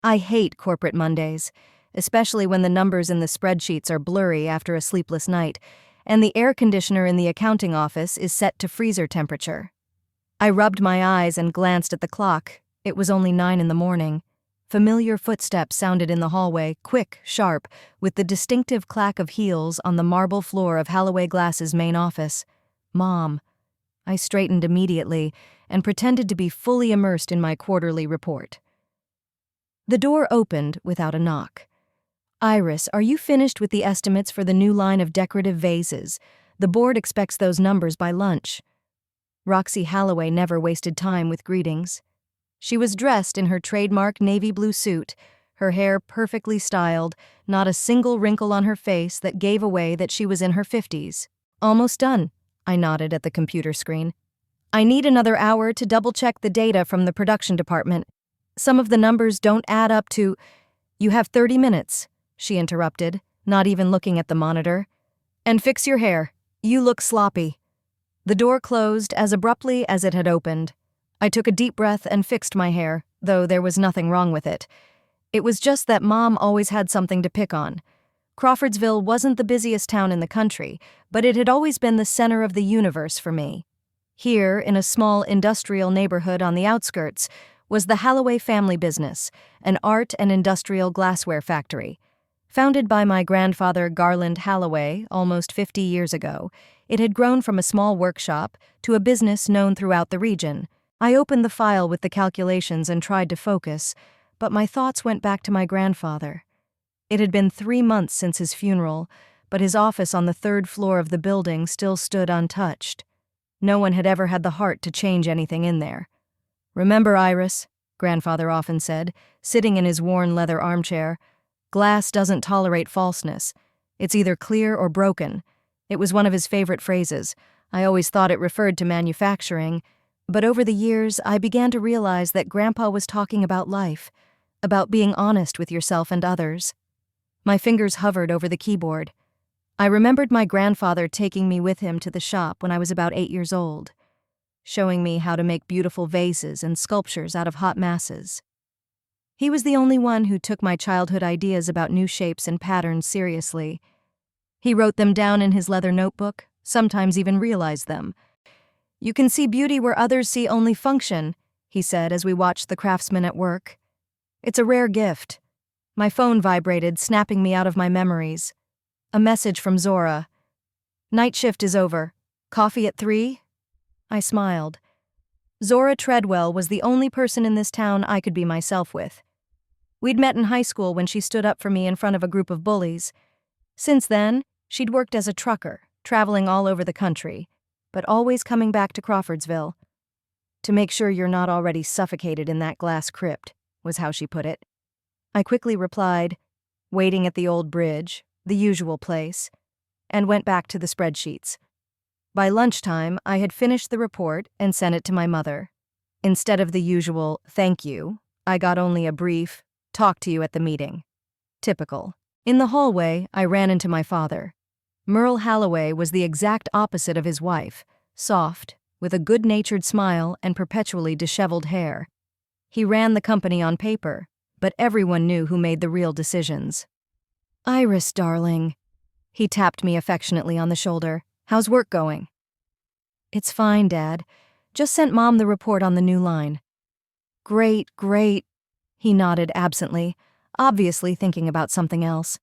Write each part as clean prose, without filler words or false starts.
I hate corporate Mondays, especially when the numbers in the spreadsheets are blurry after a sleepless night, and the air conditioner in the accounting office is set to freezer temperature. I rubbed my eyes and glanced at the clock. It was only 9 in the morning. Familiar footsteps sounded in the hallway, quick, sharp, with the distinctive clack of heels on the marble floor of Halloway Glass's main office. Mom. I straightened immediately and pretended to be fully immersed in my quarterly report. The door opened without a knock. "Iris, are you finished with the estimates for the new line of decorative vases? The board expects those numbers by lunch." Roxy Halloway never wasted time with greetings. She was dressed in her trademark navy blue suit, her hair perfectly styled, not a single wrinkle on her face that gave away that she was in her 50s. "Almost done," I nodded at the computer screen. "I need another hour to double-check the data from the production department. Some of the numbers don't add up to—" "You have 30 minutes," she interrupted, not even looking at the monitor. "And fix your hair. You look sloppy." The door closed as abruptly as it had opened. I took a deep breath and fixed my hair, though there was nothing wrong with it. It was just that Mom always had something to pick on. Crawfordsville wasn't the busiest town in the country, but it had always been the center of the universe for me. Here, in a small industrial neighborhood on the outskirts, was the Halloway family business, an art and industrial glassware factory. Founded by my grandfather Garland Halloway almost 50 years ago, it had grown from a small workshop to a business known throughout the region. I opened the file with the calculations and tried to focus, but my thoughts went back to my grandfather. It had been 3 months since his funeral, but his office on the 3rd floor of the building still stood untouched. No one had ever had the heart to change anything in there. "Remember, Iris," Grandfather often said, sitting in his worn leather armchair, "glass doesn't tolerate falseness. It's either clear or broken." It was one of his favorite phrases. I always thought it referred to manufacturing, but over the years I began to realize that Grandpa was talking about life, about being honest with yourself and others. My fingers hovered over the keyboard. I remembered my grandfather taking me with him to the shop when I was about 8 years old, showing me how to make beautiful vases and sculptures out of hot masses. He was the only one who took my childhood ideas about new shapes and patterns seriously. He wrote them down in his leather notebook, sometimes even realized them. "You can see beauty where others see only function," he said as we watched the craftsmen at work. "It's a rare gift." My phone vibrated, snapping me out of my memories. A message from Zora. "Night shift is over. Coffee at 3?" I smiled. Zora Treadwell was the only person in this town I could be myself with. We'd met in high school when she stood up for me in front of a group of bullies. Since then, she'd worked as a trucker, traveling all over the country, but always coming back to Crawfordsville. "To make sure you're not already suffocated in that glass crypt," was how she put it. I quickly replied, "Waiting at the old bridge, the usual place," and went back to the spreadsheets. By lunchtime, I had finished the report and sent it to my mother. Instead of the usual, "Thank you," I got only a brief, "Talk to you at the meeting." Typical. In the hallway, I ran into my father. Merle Halloway was the exact opposite of his wife, soft, with a good-natured smile and perpetually disheveled hair. He ran the company on paper, but everyone knew who made the real decisions. "Iris, darling." He tapped me affectionately on the shoulder. "How's work going?" "It's fine, Dad. Just sent Mom the report on the new line." "Great, great." He nodded absently, obviously thinking about something else.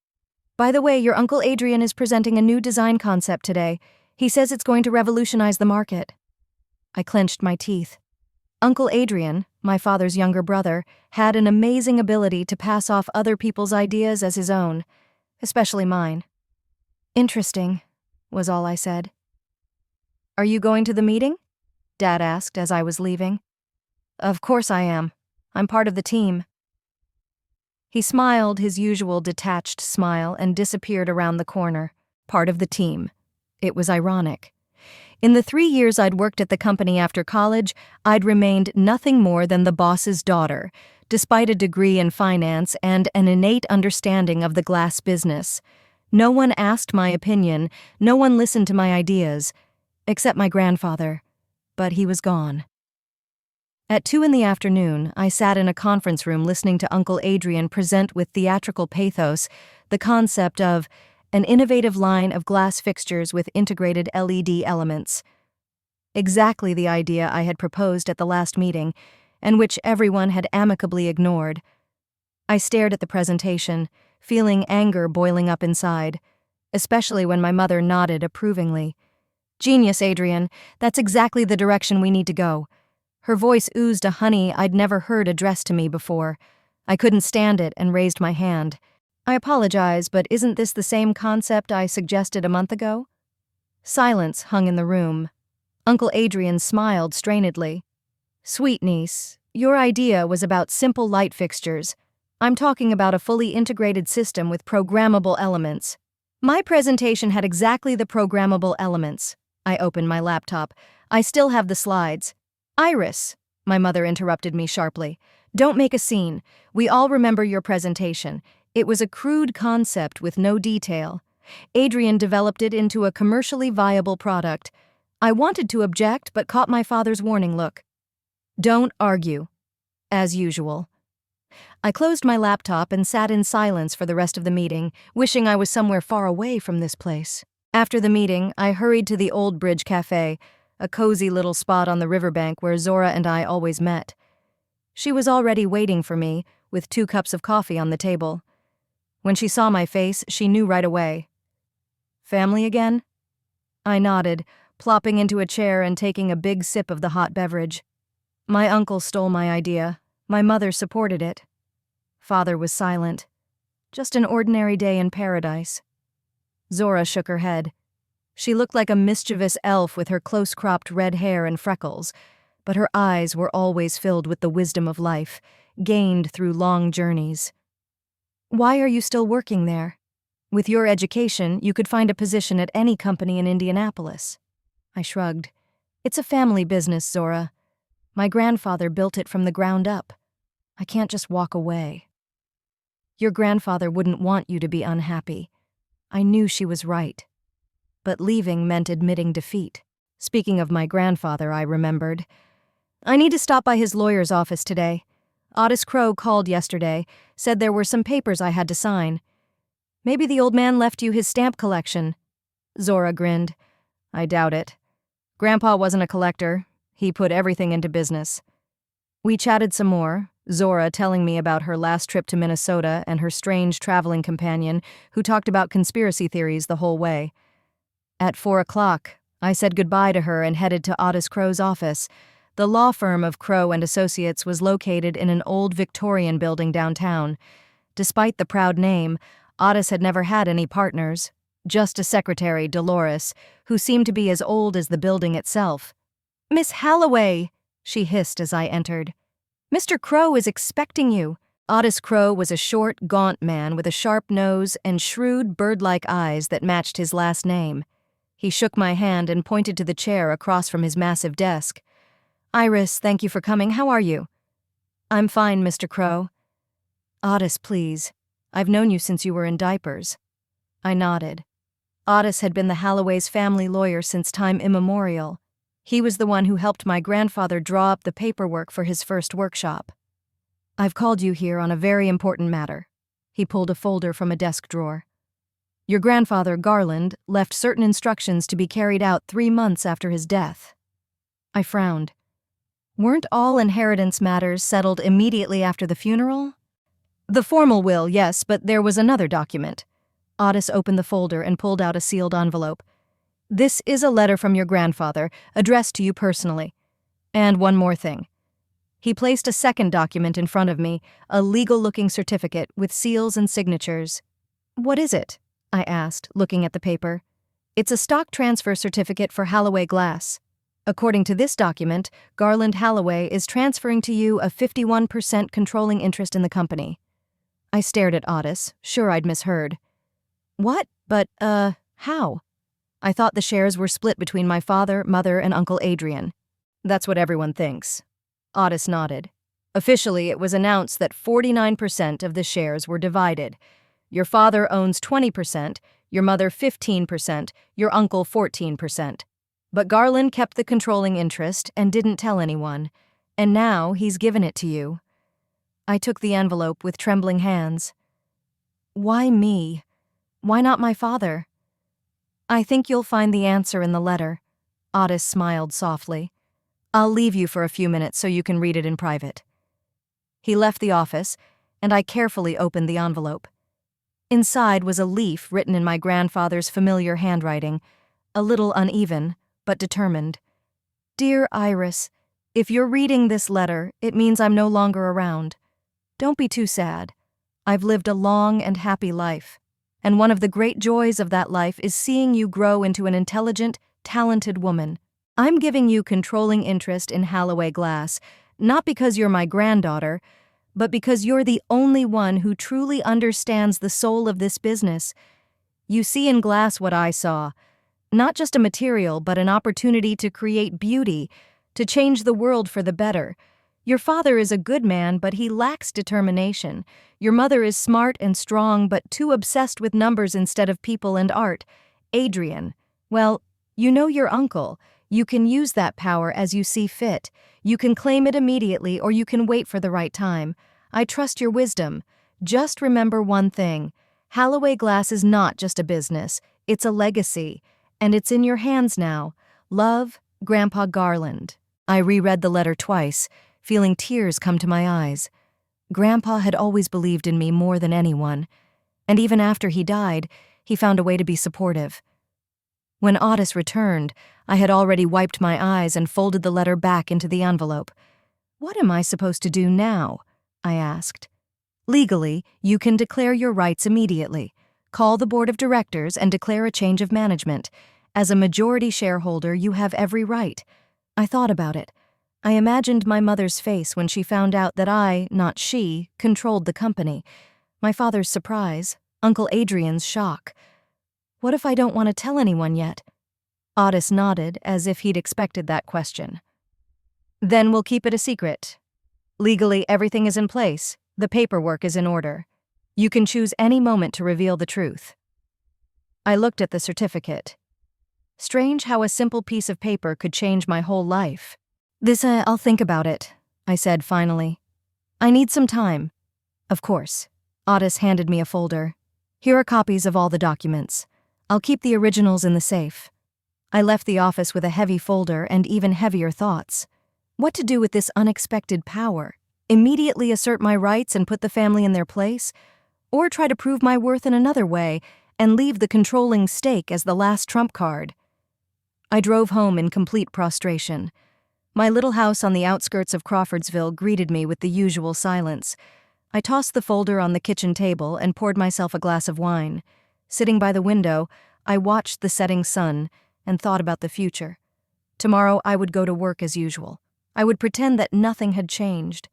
"By the way, your Uncle Adrian is presenting a new design concept today. He says it's going to revolutionize the market." I clenched my teeth. Uncle Adrian, my father's younger brother, had an amazing ability to pass off other people's ideas as his own, especially mine. "Interesting," was all I said. "Are you going to the meeting?" Dad asked as I was leaving. "Of course I am. I'm part of the team." He smiled his usual detached smile and disappeared around the corner. Part of the team. It was ironic. In the 3 years I'd worked at the company after college, I'd remained nothing more than the boss's daughter, despite a degree in finance and an innate understanding of the glass business. No one asked my opinion, no one listened to my ideas, except my grandfather. But he was gone. At 2 in the afternoon, I sat in a conference room listening to Uncle Adrian present with theatrical pathos the concept of an innovative line of glass fixtures with integrated LED elements. Exactly the idea I had proposed at the last meeting, and which everyone had amicably ignored. I stared at the presentation, feeling anger boiling up inside, especially when my mother nodded approvingly. "Genius, Adrian. That's exactly the direction we need to go." Her voice oozed a honey I'd never heard addressed to me before. I couldn't stand it and raised my hand. "I apologize, but isn't this the same concept I suggested a month ago?" Silence hung in the room. Uncle Adrian smiled strainedly. "Sweet niece, your idea was about simple light fixtures. I'm talking about a fully integrated system with programmable elements." My presentation had exactly the programmable elements. I opened my laptop. "I still have the slides." "Iris," my mother interrupted me sharply, "don't make a scene. We all remember your presentation. It was a crude concept with no detail. Adrian developed it into a commercially viable product." I wanted to object, but caught my father's warning look. "Don't argue." As usual. I closed my laptop and sat in silence for the rest of the meeting, wishing I was somewhere far away from this place. After the meeting, I hurried to the Old Bridge Cafe, a cozy little spot on the riverbank where Zora and I always met. She was already waiting for me, with 2 cups of coffee on the table. When she saw my face, she knew right away. "Family again?" I nodded, plopping into a chair and taking a big sip of the hot beverage. My uncle stole my idea. My mother supported it. Father was silent. Just an ordinary day in paradise. Zora shook her head. She looked like a mischievous elf with her close-cropped red hair and freckles, but her eyes were always filled with the wisdom of life, gained through long journeys. "Why are you still working there? With your education, you could find a position at any company in Indianapolis." I shrugged. "It's a family business, Zora. My grandfather built it from the ground up. I can't just walk away." "Your grandfather wouldn't want you to be unhappy." I knew she was right. But leaving meant admitting defeat. Speaking of my grandfather, I remembered. "I need to stop by his lawyer's office today. Otis Crow called yesterday, said there were some papers I had to sign. Maybe the old man left you his stamp collection." Zora grinned. "I doubt it. Grandpa wasn't a collector. He put everything into business." We chatted some more, Zora telling me about her last trip to Minnesota and her strange traveling companion who talked about conspiracy theories the whole way. At 4:00, I said goodbye to her and headed to Otis Crow's office. The law firm of Crow and Associates was located in an old Victorian building downtown. Despite the proud name, Otis had never had any partners, just a secretary, Dolores, who seemed to be as old as the building itself. "Miss Halloway," she hissed as I entered. "Mr. Crow is expecting you." Otis Crow was a short, gaunt man with a sharp nose and shrewd, bird-like eyes that matched his last name. He shook my hand and pointed to the chair across from his massive desk. "Iris, thank you for coming. How are you?" "I'm fine, Mr. Crow." "Otis, please. I've known you since you were in diapers." I nodded. Otis had been the Halloway's family lawyer since time immemorial. He was the one who helped my grandfather draw up the paperwork for his first workshop. "I've called you here on a very important matter." He pulled a folder from a desk drawer. "Your grandfather, Garland, left certain instructions to be carried out 3 months after his death." I frowned. Weren't all inheritance matters settled immediately after the funeral? "The formal will, yes, but there was another document." Otis opened the folder and pulled out a sealed envelope. "This is a letter from your grandfather, addressed to you personally. And one more thing." He placed a second document in front of me, a legal-looking certificate with seals and signatures. "What is it?" I asked, looking at the paper. "It's a stock transfer certificate for Halloway Glass. According to this document, Garland Halloway is transferring to you a 51% controlling interest in the company." I stared at Otis, sure I'd misheard. "What? But, how?" I thought the shares were split between my father, mother, and Uncle Adrian. "That's what everyone thinks." Otis nodded. "Officially, it was announced that 49% of the shares were divided. Your father owns 20%, your mother 15%, your uncle 14%. But Garland kept the controlling interest and didn't tell anyone. And now he's given it to you. I took the envelope with trembling hands. Why me? Why not my father? I think you'll find the answer in the letter. Otis smiled softly. I'll leave you for a few minutes so you can read it in private. He left the office, and I carefully opened the envelope. Inside was a leaf written in my grandfather's familiar handwriting, a little uneven, but determined. Dear Iris, if you're reading this letter, it means I'm no longer around. Don't be too sad. I've lived a long and happy life, and one of the great joys of that life is seeing you grow into an intelligent, talented woman. I'm giving you controlling interest in Holloway Glass, not because you're my granddaughter, but because you're the only one who truly understands the soul of this business. You see in glass what I saw, not just a material, but an opportunity to create beauty, to change the world for the better. Your father is a good man, but he lacks determination. Your mother is smart and strong, but too obsessed with numbers instead of people and art. Adrian, well, you know your uncle. You can use that power as you see fit. You can claim it immediately, or you can wait for the right time. I trust your wisdom. Just remember one thing. Holloway Glass is not just a business. It's a legacy. And it's in your hands now. Love, Grandpa Garland. I reread the letter twice, feeling tears come to my eyes. Grandpa had always believed in me more than anyone. And even after he died, he found a way to be supportive. When Otis returned, I had already wiped my eyes and folded the letter back into the envelope. What am I supposed to do now? I asked. Legally, you can declare your rights immediately. Call the board of directors and declare a change of management. As a majority shareholder, you have every right. I thought about it. I imagined my mother's face when she found out that I, not she, controlled the company. My father's surprise, Uncle Adrian's shock. What if I don't want to tell anyone yet? Otis nodded as if he'd expected that question. Then we'll keep it a secret. Legally, everything is in place. The paperwork is in order. You can choose any moment to reveal the truth. I looked at the certificate. Strange how a simple piece of paper could change my whole life. I'll think about it, I said finally. I need some time. Of course. Otis handed me a folder. Here are copies of all the documents. I'll keep the originals in the safe. I left the office with a heavy folder and even heavier thoughts. What to do with this unexpected power? Immediately assert my rights and put the family in their place? Or try to prove my worth in another way and leave the controlling stake as the last trump card? I drove home in complete prostration. My little house on the outskirts of Crawfordsville greeted me with the usual silence. I tossed the folder on the kitchen table and poured myself a glass of wine. Sitting by the window, I watched the setting sun and thought about the future. Tomorrow I would go to work as usual. I would pretend that nothing had changed.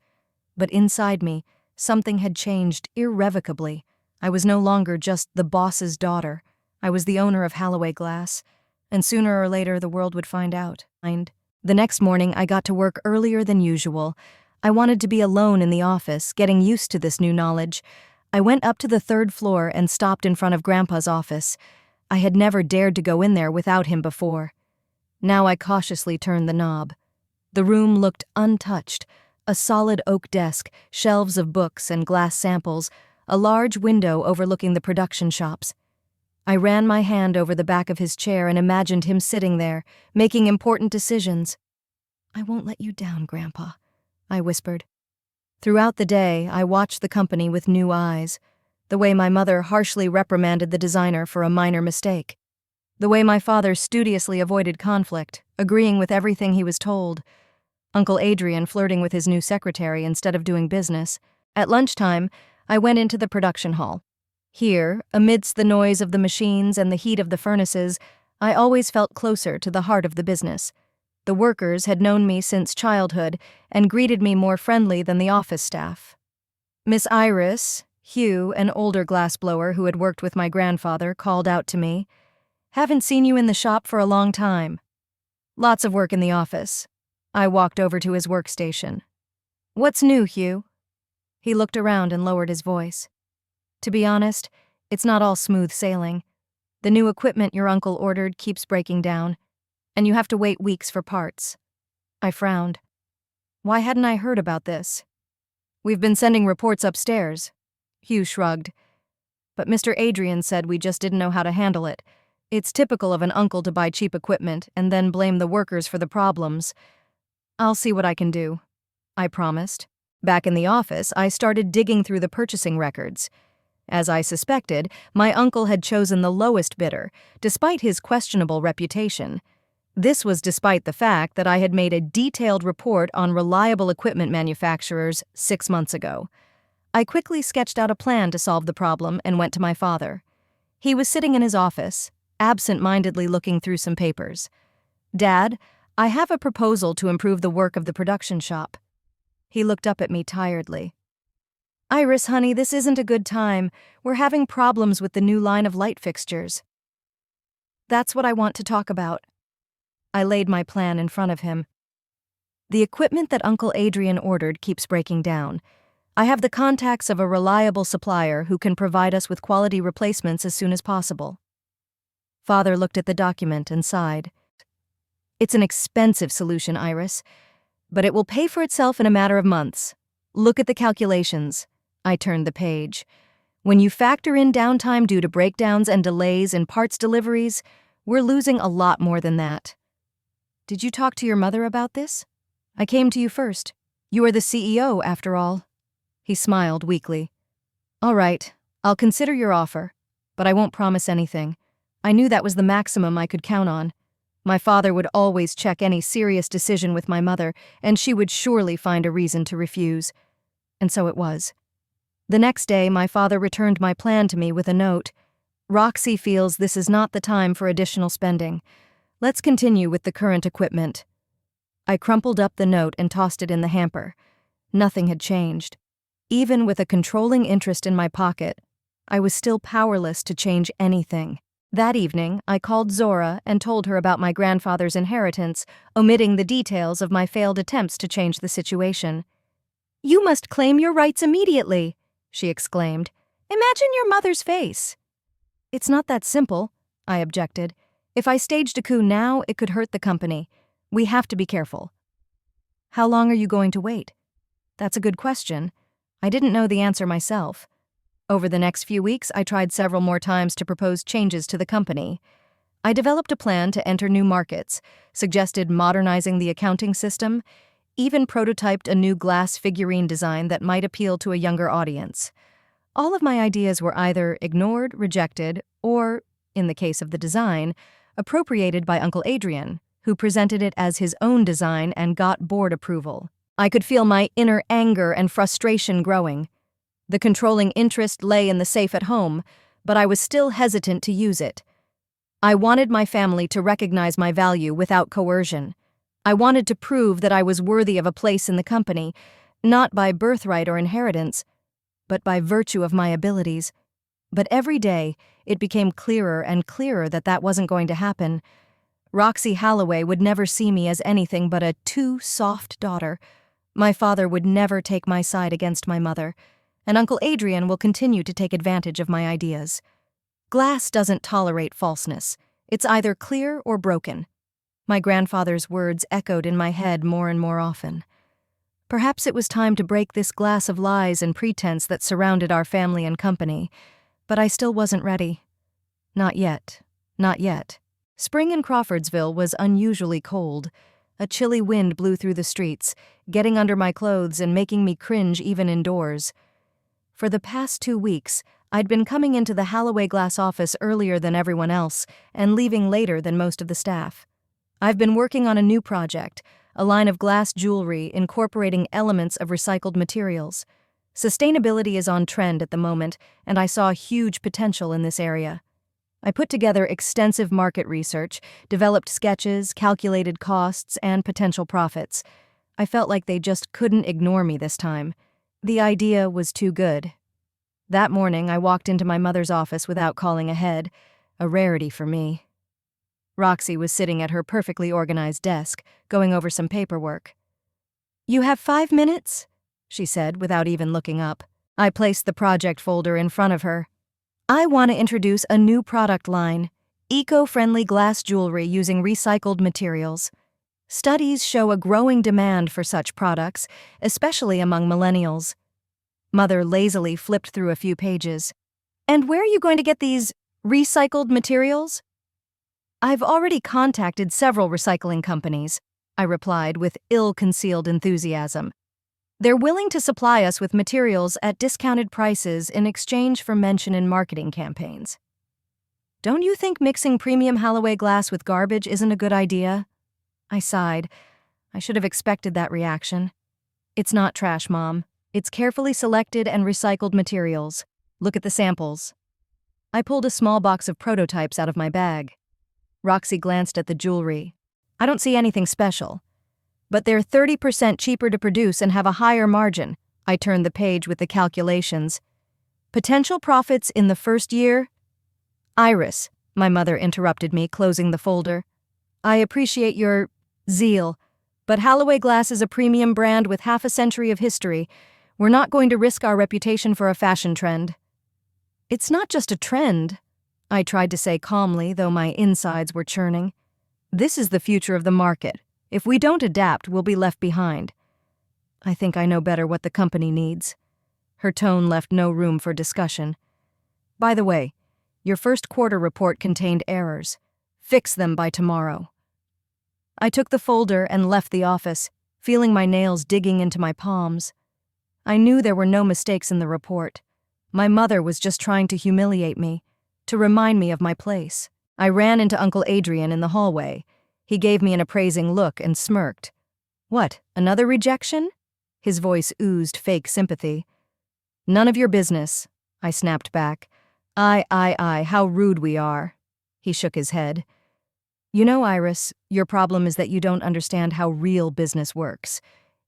But inside me, something had changed irrevocably. I was no longer just the boss's daughter. I was the owner of Holloway Glass, and sooner or later the world would find out. The next morning I got to work earlier than usual. I wanted to be alone in the office, getting used to this new knowledge. I went up to the third floor and stopped in front of Grandpa's office. I had never dared to go in there without him before. Now I cautiously turned the knob. The room looked untouched. A solid oak desk, shelves of books and glass samples, a large window overlooking the production shops. I ran my hand over the back of his chair and imagined him sitting there, making important decisions. I won't let you down, Grandpa, I whispered. Throughout the day, I watched the company with new eyes. The way my mother harshly reprimanded the designer for a minor mistake. The way my father studiously avoided conflict, agreeing with everything he was told. Uncle Adrian flirting with his new secretary instead of doing business. At lunchtime, I went into the production hall. Here, amidst the noise of the machines and the heat of the furnaces, I always felt closer to the heart of the business. The workers had known me since childhood and greeted me more friendly than the office staff. Miss Iris, Hugh, an older glassblower who had worked with my grandfather, called out to me, "Haven't seen you in the shop for a long time." "Lots of work in the office." I walked over to his workstation. "What's new, Hugh?" He looked around and lowered his voice. "To be honest, it's not all smooth sailing. The new equipment your uncle ordered keeps breaking down, and you have to wait weeks for parts." I frowned. Why hadn't I heard about this? We've been sending reports upstairs. Hugh shrugged. But Mr. Adrian said we just didn't know how to handle it. It's typical of an uncle to buy cheap equipment and then blame the workers for the problems. I'll see what I can do, I promised. Back in the office, I started digging through the purchasing records. As I suspected, my uncle had chosen the lowest bidder, despite his questionable reputation. This was despite the fact that I had made a detailed report on reliable equipment manufacturers 6 months ago. I quickly sketched out a plan to solve the problem and went to my father. He was sitting in his office, absent-mindedly looking through some papers. "Dad, I have a proposal to improve the work of the production shop." He looked up at me tiredly. "Iris, honey, this isn't a good time. We're having problems with the new line of light fixtures." "That's what I want to talk about." I laid my plan in front of him. "The equipment that Uncle Adrian ordered keeps breaking down. I have the contacts of a reliable supplier who can provide us with quality replacements as soon as possible." Father looked at the document and sighed. "It's an expensive solution, Iris, but it will pay for itself in a matter of months. Look at the calculations." I turned the page. "When you factor in downtime due to breakdowns and delays in parts deliveries, we're losing a lot more than that." "Did you talk to your mother about this? I came to you first. You are the CEO, after all." He smiled weakly. "All right, I'll consider your offer, but I won't promise anything. I knew that was the maximum I could count on. My father would always check any serious decision with my mother, and she would surely find a reason to refuse." And so it was. The next day, my father returned my plan to me with a note. "Roxy feels this is not the time for additional spending. Let's continue with the current equipment." I crumpled up the note and tossed it in the hamper. Nothing had changed. Even with a controlling interest in my pocket, I was still powerless to change anything. That evening, I called Zora and told her about my grandfather's inheritance, omitting the details of my failed attempts to change the situation. "You must claim your rights immediately," she exclaimed. "Imagine your mother's face." "It's not that simple," I objected. "If I staged a coup now, it could hurt the company. We have to be careful." "How long are you going to wait?" "That's a good question. I didn't know the answer myself. Over the next few weeks, I tried several more times to propose changes to the company. I developed a plan to enter new markets, suggested modernizing the accounting system, even prototyped a new glass figurine design that might appeal to a younger audience. All of my ideas were either ignored, rejected, or, in the case of the design, appropriated by Uncle Adrian, who presented it as his own design and got board approval. I could feel my inner anger and frustration growing. The controlling interest lay in the safe at home, but I was still hesitant to use it. I wanted my family to recognize my value without coercion. I wanted to prove that I was worthy of a place in the company, not by birthright or inheritance, but by virtue of my abilities. But every day, it became clearer and clearer that that wasn't going to happen. Roxy Halloway would never see me as anything but a too soft daughter. My father would never take my side against my mother, and Uncle Adrian will continue to take advantage of my ideas. Glass doesn't tolerate falseness. It's either clear or broken. My grandfather's words echoed in my head more and more often. Perhaps it was time to break this glass of lies and pretense that surrounded our family and company, but I still wasn't ready. Not yet. Not yet. Spring in Crawfordsville was unusually cold. A chilly wind blew through the streets, getting under my clothes and making me cringe even indoors. For the past 2 weeks, I'd been coming into the Halloway Glass office earlier than everyone else and leaving later than most of the staff. I've been working on a new project, a line of glass jewelry incorporating elements of recycled materials. Sustainability is on trend at the moment, and I saw huge potential in this area. I put together extensive market research, developed sketches, calculated costs, and potential profits. I felt like they just couldn't ignore me this time. The idea was too good. That morning, I walked into my mother's office without calling ahead, a rarity for me. Roxy was sitting at her perfectly organized desk, going over some paperwork. "You have 5 minutes?" she said without even looking up. I placed the project folder in front of her. "I want to introduce a new product line, eco-friendly glass jewelry using recycled materials. Studies show a growing demand for such products, especially among millennials. Mother lazily flipped through a few pages. And where are you going to get these recycled materials? I've already contacted several recycling companies, I replied with ill-concealed enthusiasm. They're willing to supply us with materials at discounted prices in exchange for mention in marketing campaigns. Don't you think mixing premium Holloway glass with garbage isn't a good idea? I sighed. I should have expected that reaction. It's not trash, Mom. It's carefully selected and recycled materials. Look at the samples. I pulled a small box of prototypes out of my bag. Roxy glanced at the jewelry. I don't see anything special. But they're 30% cheaper to produce and have a higher margin. I turned the page with the calculations. Potential profits in the first year? Iris, my mother interrupted me, closing the folder. I appreciate your zeal, but Holloway Glass is a premium brand with half a century of history. We're not going to risk our reputation for a fashion trend. It's not just a trend, I tried to say calmly, though my insides were churning. This is the future of the market. If we don't adapt, we'll be left behind. I think I know better what the company needs. Her tone left no room for discussion. By the way, your first quarter report contained errors. Fix them by tomorrow. I took the folder and left the office, feeling my nails digging into my palms. I knew there were no mistakes in the report. My mother was just trying to humiliate me, to remind me of my place. I ran into Uncle Adrian in the hallway. He gave me an appraising look and smirked. What, another rejection? His voice oozed fake sympathy. None of your business, I snapped back. How rude we are. He shook his head. You know, Iris, your problem is that you don't understand how real business works.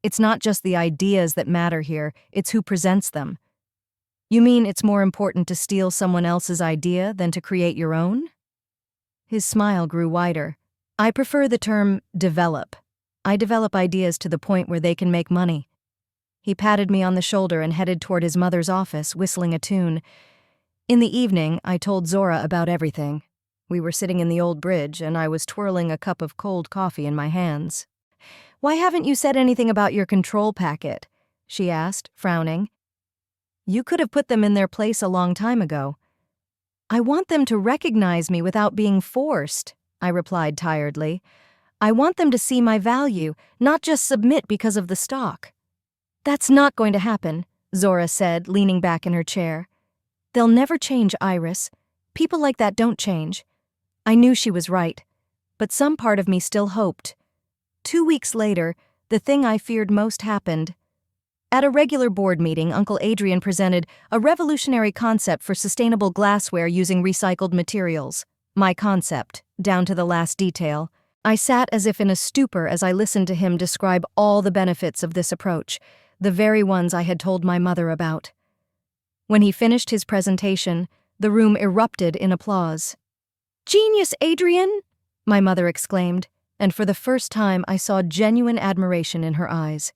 It's not just the ideas that matter here, it's who presents them. You mean it's more important to steal someone else's idea than to create your own? His smile grew wider. I prefer the term develop. I develop ideas to the point where they can make money. He patted me on the shoulder and headed toward his mother's office, whistling a tune. In the evening, I told Zora about everything. We were sitting in the old bridge, and I was twirling a cup of cold coffee in my hands. Why haven't you said anything about your control packet? She asked, frowning. You could have put them in their place a long time ago. I want them to recognize me without being forced, I replied tiredly. I want them to see my value, not just submit because of the stock. That's not going to happen, Zora said, leaning back in her chair. They'll never change, Iris. People like that don't change. I knew she was right, but some part of me still hoped. 2 weeks later, the thing I feared most happened. At a regular board meeting, Uncle Adrian presented a revolutionary concept for sustainable glassware using recycled materials. My concept, down to the last detail. I sat as if in a stupor as I listened to him describe all the benefits of this approach, the very ones I had told my mother about. When he finished his presentation, the room erupted in applause. Genius, Adrian! My mother exclaimed, and for the first time I saw genuine admiration in her eyes.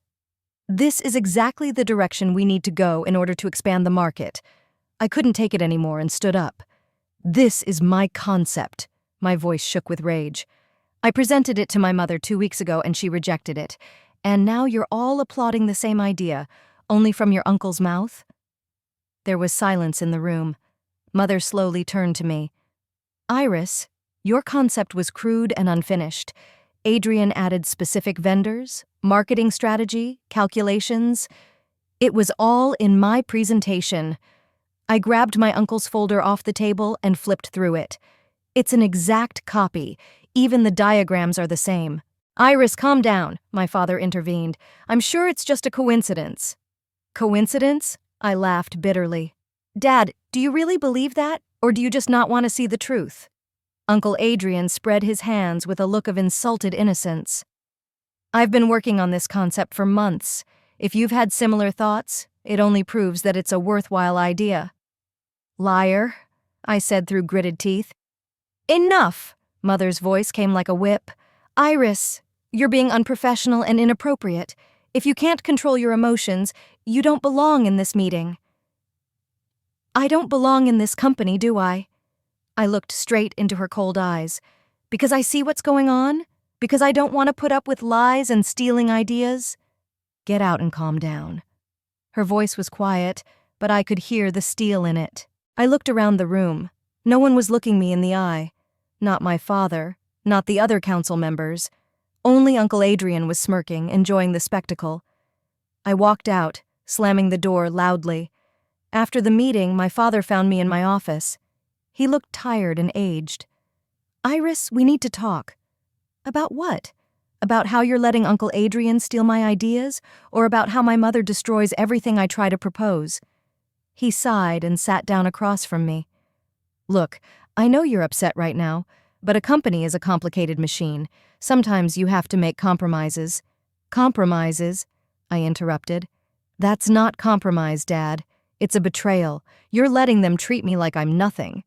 This is exactly the direction we need to go in order to expand the market. I couldn't take it anymore and stood up. This is my concept. My voice shook with rage. I presented it to my mother 2 weeks ago and she rejected it. And now you're all applauding the same idea, only from your uncle's mouth? There was silence in the room. Mother slowly turned to me. Iris, your concept was crude and unfinished. Adrian added specific vendors, marketing strategy, calculations. It was all in my presentation. I grabbed my uncle's folder off the table and flipped through it. It's an exact copy. Even the diagrams are the same. Iris, calm down, my father intervened. I'm sure it's just a coincidence. Coincidence? I laughed bitterly. Dad, do you really believe that, or do you just not want to see the truth? Uncle Adrian spread his hands with a look of insulted innocence. I've been working on this concept for months. If you've had similar thoughts, it only proves that it's a worthwhile idea. Liar, I said through gritted teeth. Enough! Mother's voice came like a whip. Iris, you're being unprofessional and inappropriate. If you can't control your emotions, you don't belong in this meeting. I don't belong in this company, do I? I looked straight into her cold eyes. Because I see what's going on? Because I don't want to put up with lies and stealing ideas? Get out and calm down." Her voice was quiet, but I could hear the steel in it. I looked around the room. No one was looking me in the eye. Not my father, not the other council members. Only Uncle Adrian was smirking, enjoying the spectacle. I walked out, slamming the door loudly. After the meeting, my father found me in my office. He looked tired and aged. "Iris, we need to talk." "About what? About how you're letting Uncle Adrian steal my ideas, or about how my mother destroys everything I try to propose?" He sighed and sat down across from me. "Look, I know you're upset right now, but a company is a complicated machine. Sometimes you have to make compromises." "Compromises?" I interrupted. "That's not compromise, Dad. It's a betrayal. You're letting them treat me like I'm nothing."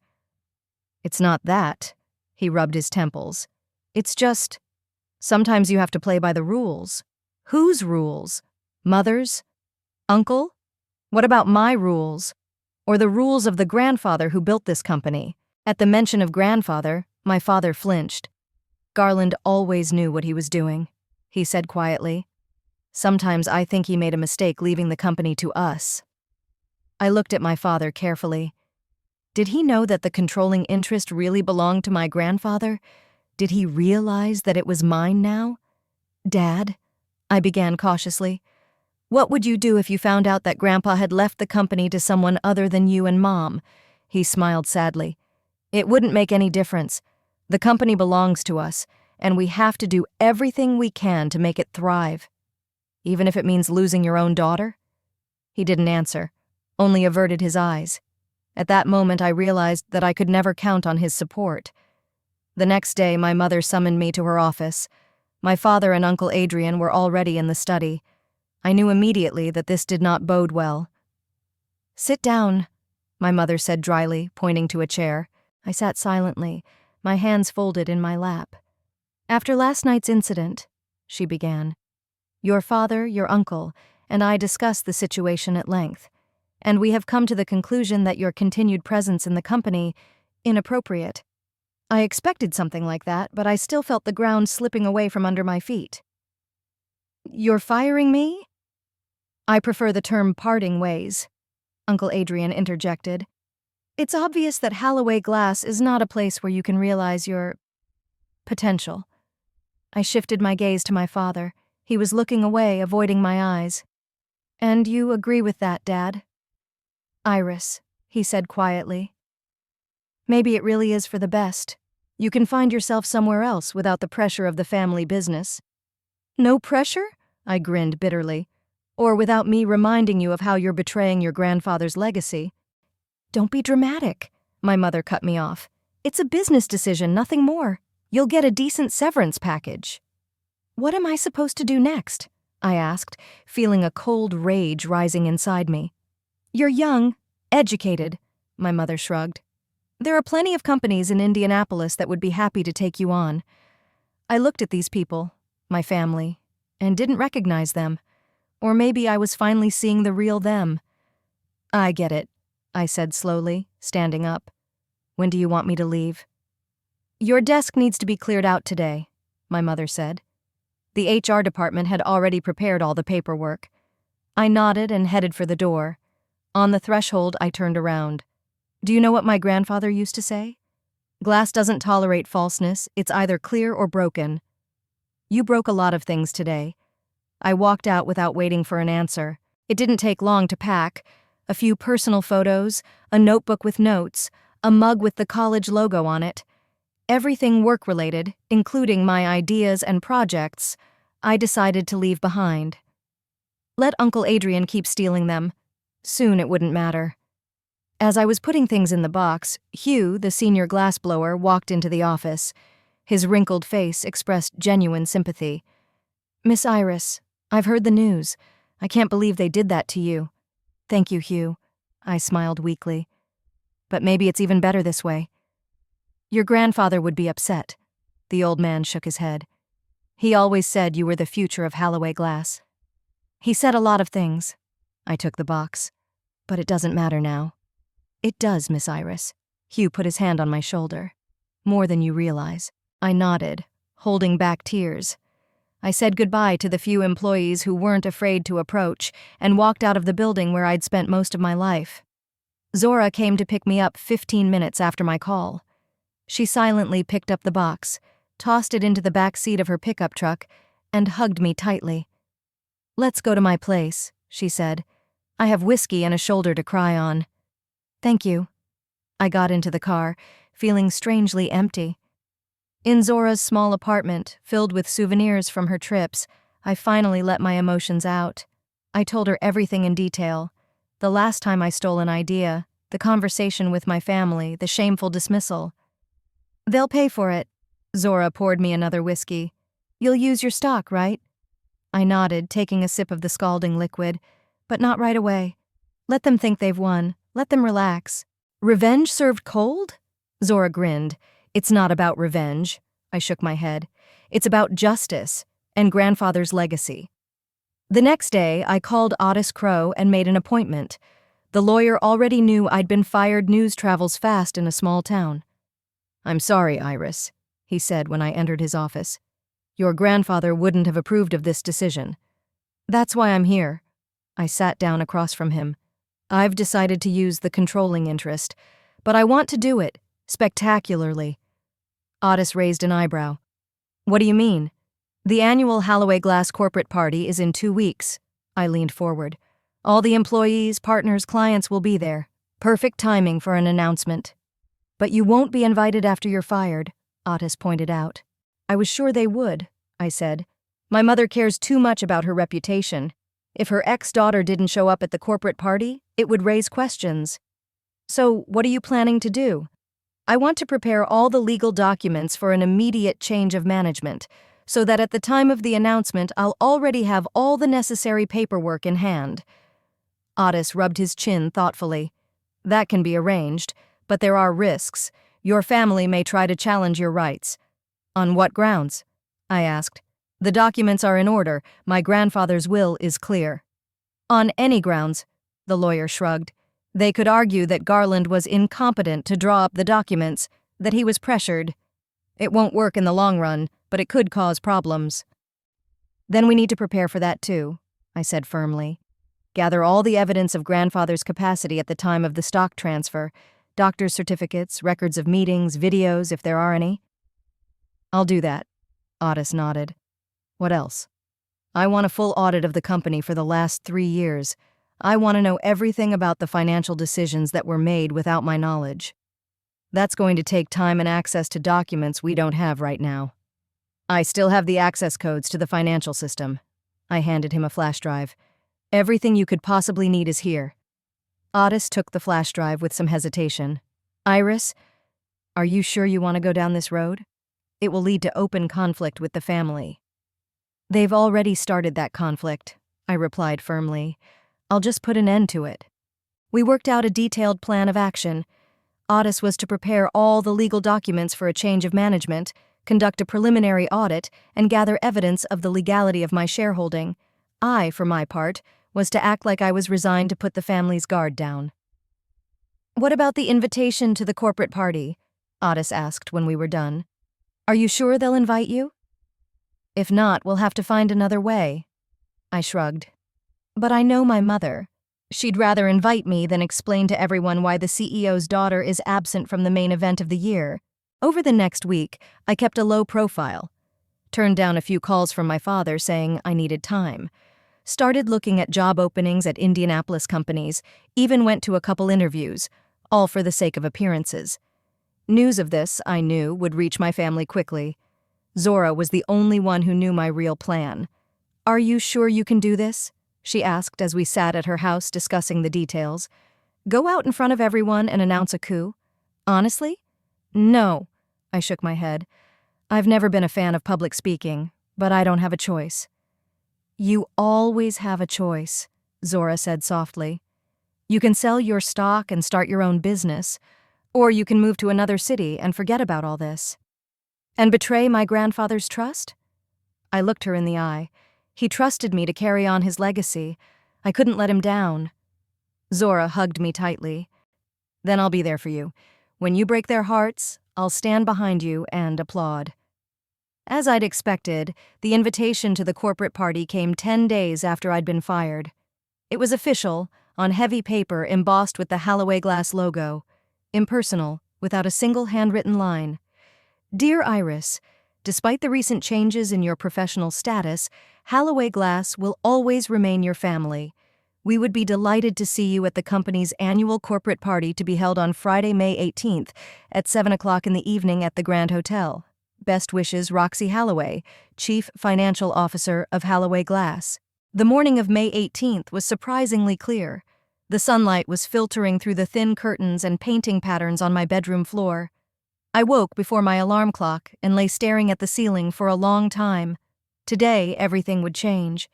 "It's not that." He rubbed his temples. "It's just, sometimes you have to play by the rules." "Whose rules? Mother's? Uncle? What about my rules? Or the rules of the grandfather who built this company?" At the mention of grandfather, my father flinched. "Garland always knew what he was doing," he said quietly. "Sometimes I think he made a mistake leaving the company to us." I looked at my father carefully. Did he know that the controlling interest really belonged to my grandfather? Did he realize that it was mine now? "Dad," I began cautiously, "what would you do if you found out that Grandpa had left the company to someone other than you and Mom?" He smiled sadly. "It wouldn't make any difference. The company belongs to us, and we have to do everything we can to make it thrive. Even if it means losing your own daughter?" He didn't answer, only averted his eyes. At that moment, I realized that I could never count on his support. The next day, my mother summoned me to her office. My father and Uncle Adrian were already in the study. I knew immediately that this did not bode well. "Sit down," my mother said dryly, pointing to a chair. I sat silently, my hands folded in my lap. "After last night's incident," she began, "your father, your uncle, and I discussed the situation at length, and we have come to the conclusion that your continued presence in the company inappropriate. I expected something like that, but I still felt the ground slipping away from under my feet." "You're firing me?" "I prefer the term parting ways," Uncle Adrian interjected. "It's obvious that Holloway Glass is not a place where you can realize your potential." I shifted my gaze to my father. He was looking away, avoiding my eyes. "And you agree with that, Dad?" "Iris," he said quietly, "maybe it really is for the best. You can find yourself somewhere else without the pressure of the family business." "No pressure?" I grinned bitterly. "Or without me reminding you of how you're betraying your grandfather's legacy." "Don't be dramatic," my mother cut me off. "It's a business decision, nothing more. You'll get a decent severance package." "What am I supposed to do next?" I asked, feeling a cold rage rising inside me. "You're young, educated," my mother shrugged. "There are plenty of companies in Indianapolis that would be happy to take you on." I looked at these people, my family, and didn't recognize them. Or maybe I was finally seeing the real them. "I get it," I said slowly, standing up. "When do you want me to leave?" "Your desk needs to be cleared out today," my mother said. The HR department had already prepared all the paperwork. I nodded and headed for the door. On the threshold, I turned around. "Do you know what my grandfather used to say? Glass doesn't tolerate falseness. It's either clear or broken. You broke a lot of things today." I walked out without waiting for an answer. It didn't take long to pack. A few personal photos, a notebook with notes, a mug with the college logo on it. Everything work-related, including my ideas and projects, I decided to leave behind. Let Uncle Adrian keep stealing them. Soon it wouldn't matter. As I was putting things in the box, Hugh, the senior glassblower, walked into the office. His wrinkled face expressed genuine sympathy. "Miss Iris, I've heard the news. I can't believe they did that to you." "Thank you, Hugh." I smiled weakly. "But maybe it's even better this way." "Your grandfather would be upset." The old man shook his head. "He always said you were the future of Holloway Glass." "He said a lot of things." I took the box. "But it doesn't matter now." "It does, Miss Iris." Hugh put his hand on my shoulder. "More than you realize." I nodded, holding back tears. I said goodbye to the few employees who weren't afraid to approach and walked out of the building where I'd spent most of my life. Zora came to pick me up 15 minutes after my call. She silently picked up the box, tossed it into the back seat of her pickup truck, and hugged me tightly. "Let's go to my place," she said. "I have whiskey and a shoulder to cry on." "Thank you." I got into the car, feeling strangely empty. In Zora's small apartment, filled with souvenirs from her trips, I finally let my emotions out. I told her everything in detail. The last time I stole an idea, the conversation with my family, the shameful dismissal. "They'll pay for it." Zora poured me another whiskey. "You'll use your stock, right?" I nodded, taking a sip of the scalding liquid. "But not right away. Let them think they've won. Let them relax." "Revenge served cold?" Zora grinned. "It's not about revenge." I shook my head. "It's about justice and grandfather's legacy." The next day, I called Otis Crow and made an appointment. The lawyer already knew I'd been fired. News travels fast in a small town. "I'm sorry, Iris," he said when I entered his office. "Your grandfather wouldn't have approved of this decision." "That's why I'm here." I sat down across from him. "I've decided to use the controlling interest, but I want to do it spectacularly." Otis raised an eyebrow. "What do you mean?" "The annual Holloway Glass corporate party is in 2 weeks. I leaned forward. "All the employees, partners, clients will be there. Perfect timing for an announcement." "But you won't be invited after you're fired," Otis pointed out. "I was sure they would," I said. "My mother cares too much about her reputation. If her ex-daughter didn't show up at the corporate party, it would raise questions." "So, what are you planning to do?" "I want to prepare all the legal documents for an immediate change of management, so that at the time of the announcement I'll already have all the necessary paperwork in hand." Otis rubbed his chin thoughtfully. "That can be arranged, but there are risks. Your family may try to challenge your rights." "On what grounds?" I asked. "The documents are in order. My grandfather's will is clear." "On any grounds," the lawyer shrugged. "They could argue that Garland was incompetent to draw up the documents, that he was pressured. It won't work in the long run, but it could cause problems." "Then we need to prepare for that too," I said firmly. "Gather all the evidence of grandfather's capacity at the time of the stock transfer, doctor's certificates, records of meetings, videos, if there are any." "I'll do that," Otis nodded. "What else?" "I want a full audit of the company for the last 3 years. I want to know everything about the financial decisions that were made without my knowledge. That's going to take time and access to documents we don't have right now." "I still have the access codes to the financial system." I handed him a flash drive. "Everything you could possibly need is here." Otis took the flash drive with some hesitation. "Iris, are you sure you want to go down this road? It will lead to open conflict with the family." "They've already started that conflict," I replied firmly. "I'll just put an end to it." We worked out a detailed plan of action. Otis was to prepare all the legal documents for a change of management, conduct a preliminary audit, and gather evidence of the legality of my shareholding. I, for my part, was to act like I was resigned to put the family's guard down. "What about the invitation to the corporate party?" Otis asked when we were done. "Are you sure they'll invite you?" "If not, we'll have to find another way." I shrugged. "But I know my mother. She'd rather invite me than explain to everyone why the CEO's daughter is absent from the main event of the year." Over the next week, I kept a low profile. Turned down a few calls from my father saying I needed time. Started looking at job openings at Indianapolis companies, even went to a couple interviews, all for the sake of appearances. News of this, I knew, would reach my family quickly. Zora was the only one who knew my real plan. "Are you sure you can do this?" she asked as we sat at her house discussing the details. "Go out in front of everyone and announce a coup?" "Honestly?" "No," I shook my head. "I've never been a fan of public speaking, but I don't have a choice." "You always have a choice," Zora said softly. "You can sell your stock and start your own business, or you can move to another city and forget about all this." "And betray my grandfather's trust?" I looked her in the eye. He trusted me to carry on his legacy. I couldn't let him down. Zora hugged me tightly. "Then I'll be there for you. When you break their hearts, I'll stand behind you and applaud." As I'd expected, the invitation to the corporate party came 10 days after I'd been fired. It was official, on heavy paper embossed with the Halloway Glass logo. Impersonal, without a single handwritten line. Dear Iris, despite the recent changes in your professional status, Halloway Glass will always remain your family. We would be delighted to see you at the company's annual corporate party to be held on Friday, May 18th at 7 o'clock in the evening at the Grand Hotel. Best wishes, Roxy Halloway, Chief Financial Officer of Halloway Glass. The morning of May 18th was surprisingly clear. The sunlight was filtering through the thin curtains and painting patterns on my bedroom floor. I woke before my alarm clock and lay staring at the ceiling for a long time. Today, everything would change.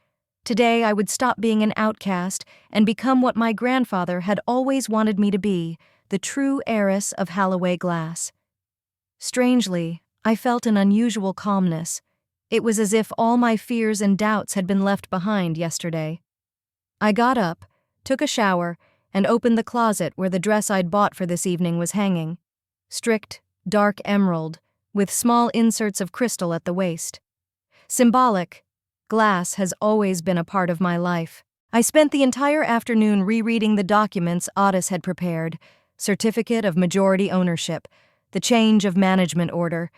Today, I would stop being an outcast and become what my grandfather had always wanted me to be, the true heiress of Halloway Glass. Strangely, I felt an unusual calmness. It was as if all my fears and doubts had been left behind yesterday. I got up, took a shower, and opened the closet where the dress I'd bought for this evening was hanging. Strict, dark emerald, with small inserts of crystal at the waist. Symbolic, glass has always been a part of my life. I spent the entire afternoon rereading the documents Otis had prepared: certificate of majority ownership, the change of management order,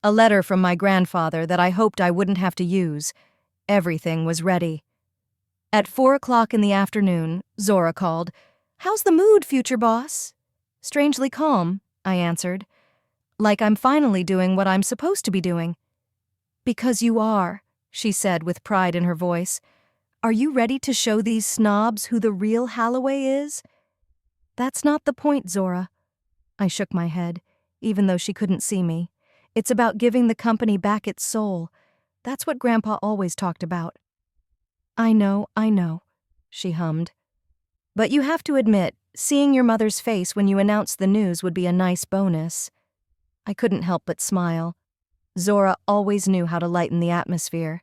a letter from my grandfather that I hoped I wouldn't have to use. Everything was ready. At 4 o'clock in the afternoon, Zora called. "How's the mood, future boss?" "Strangely calm," I answered. "Like I'm finally doing what I'm supposed to be doing." "Because you are," she said with pride in her voice. "Are you ready to show these snobs who the real Halloway is?" "That's not the point, Zora." I shook my head, even though she couldn't see me. "It's about giving the company back its soul. That's what Grandpa always talked about." I know," she hummed. "But you have to admit, seeing your mother's face when you announced the news would be a nice bonus." I couldn't help but smile. Zora always knew how to lighten the atmosphere.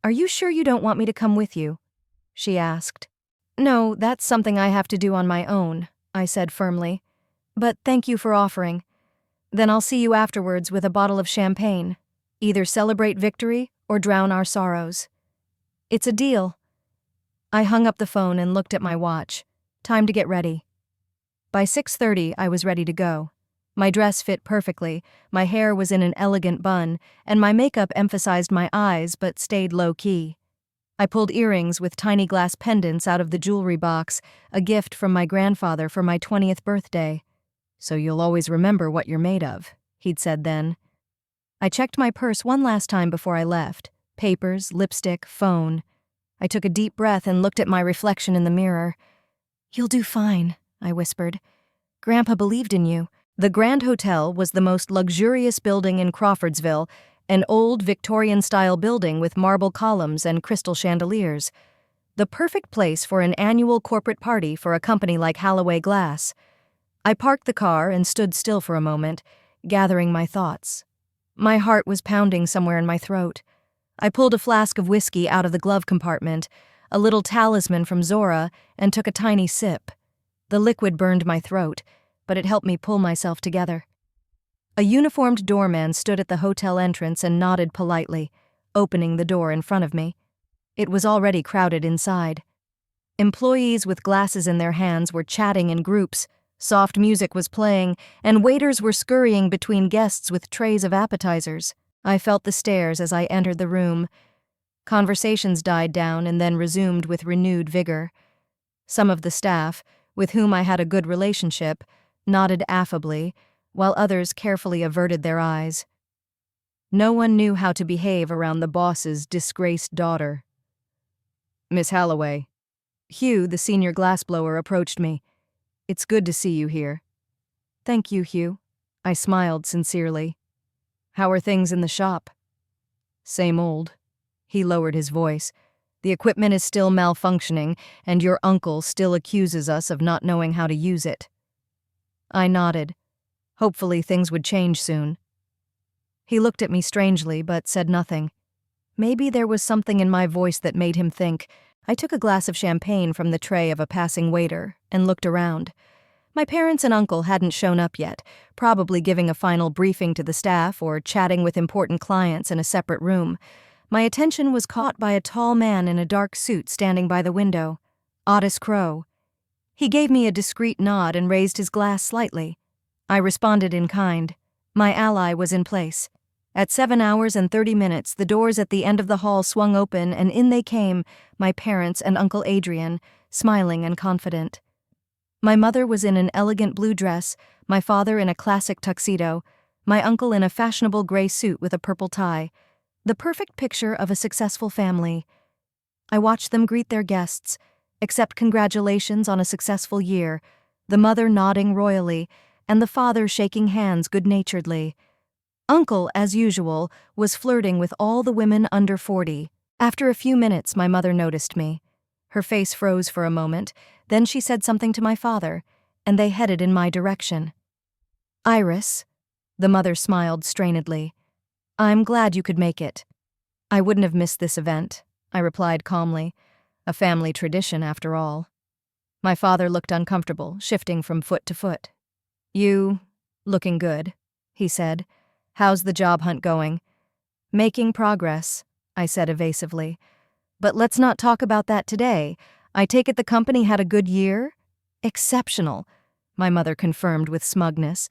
"Are you sure you don't want me to come with you?" she asked. "No, that's something I have to do on my own," I said firmly. "But thank you for offering. Then I'll see you afterwards with a bottle of champagne. Either celebrate victory or drown our sorrows." "It's a deal." I hung up the phone and looked at my watch. Time to get ready. By 6:30, I was ready to go. My dress fit perfectly, my hair was in an elegant bun, and my makeup emphasized my eyes but stayed low-key. I pulled earrings with tiny glass pendants out of the jewelry box, a gift from my grandfather for my 20th birthday. "So you'll always remember what you're made of," he'd said then. I checked my purse one last time before I left. Papers, lipstick, phone. I took a deep breath and looked at my reflection in the mirror. "You'll do fine," I whispered. "Grandpa believed in you." The Grand Hotel was the most luxurious building in Crawfordsville, an old Victorian-style building with marble columns and crystal chandeliers. The perfect place for an annual corporate party for a company like Halloway Glass. I parked the car and stood still for a moment, gathering my thoughts. My heart was pounding somewhere in my throat. I pulled a flask of whiskey out of the glove compartment, a little talisman from Zora, and took a tiny sip. The liquid burned my throat, but it helped me pull myself together. A uniformed doorman stood at the hotel entrance and nodded politely, opening the door in front of me. It was already crowded inside. Employees with glasses in their hands were chatting in groups, soft music was playing, and waiters were scurrying between guests with trays of appetizers. I felt the stares as I entered the room. Conversations died down and then resumed with renewed vigor. Some of the staff, with whom I had a good relationship, nodded affably, while others carefully averted their eyes. No one knew how to behave around the boss's disgraced daughter. "Miss Halloway." Hugh, the senior glassblower, approached me. "It's good to see you here." "Thank you, Hugh." I smiled sincerely. "How are things in the shop?" "Same old." He lowered his voice. "The equipment is still malfunctioning, and your uncle still accuses us of not knowing how to use it." I nodded. Hopefully things would change soon. He looked at me strangely, but said nothing. Maybe there was something in my voice that made him think. I took a glass of champagne from the tray of a passing waiter and looked around. My parents and uncle hadn't shown up yet, probably giving a final briefing to the staff or chatting with important clients in a separate room. My attention was caught by a tall man in a dark suit standing by the window. Otis Crow. He gave me a discreet nod and raised his glass slightly. I responded in kind. My ally was in place. At 7 hours and 30 minutes, the doors at the end of the hall swung open, and in they came, my parents and Uncle Adrian, smiling and confident. My mother was in an elegant blue dress, my father in a classic tuxedo, my uncle in a fashionable gray suit with a purple tie, the perfect picture of a successful family. I watched them greet their guests, accept congratulations on a successful year, the mother nodding royally, and the father shaking hands good-naturedly. Uncle, as usual, was flirting with all the women under 40. After a few minutes, my mother noticed me. Her face froze for a moment, then she said something to my father, and they headed in my direction. "Iris," the mother smiled strainedly, "I'm glad you could make it." "I wouldn't have missed this event," I replied calmly. A family tradition, after all. My father looked uncomfortable, shifting from foot to foot. "You looking good," he said. "How's the job hunt going?" "Making progress," I said evasively. "But let's not talk about that today. I take it the company had a good year?" "Exceptional," my mother confirmed with smugness.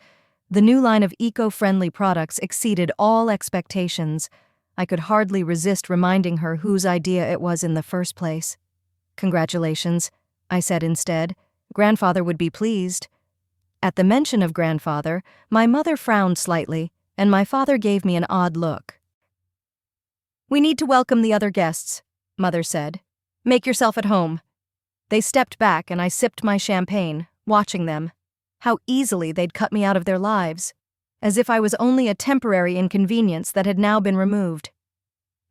The new line of eco-friendly products exceeded all expectations. I could hardly resist reminding her whose idea it was in the first place. "Congratulations," I said instead. "Grandfather would be pleased." At the mention of grandfather, my mother frowned slightly, and my father gave me an odd look. "We need to welcome the other guests," Mother said. "Make yourself at home." They stepped back and I sipped my champagne, watching them. How easily they'd cut me out of their lives, as if I was only a temporary inconvenience that had now been removed.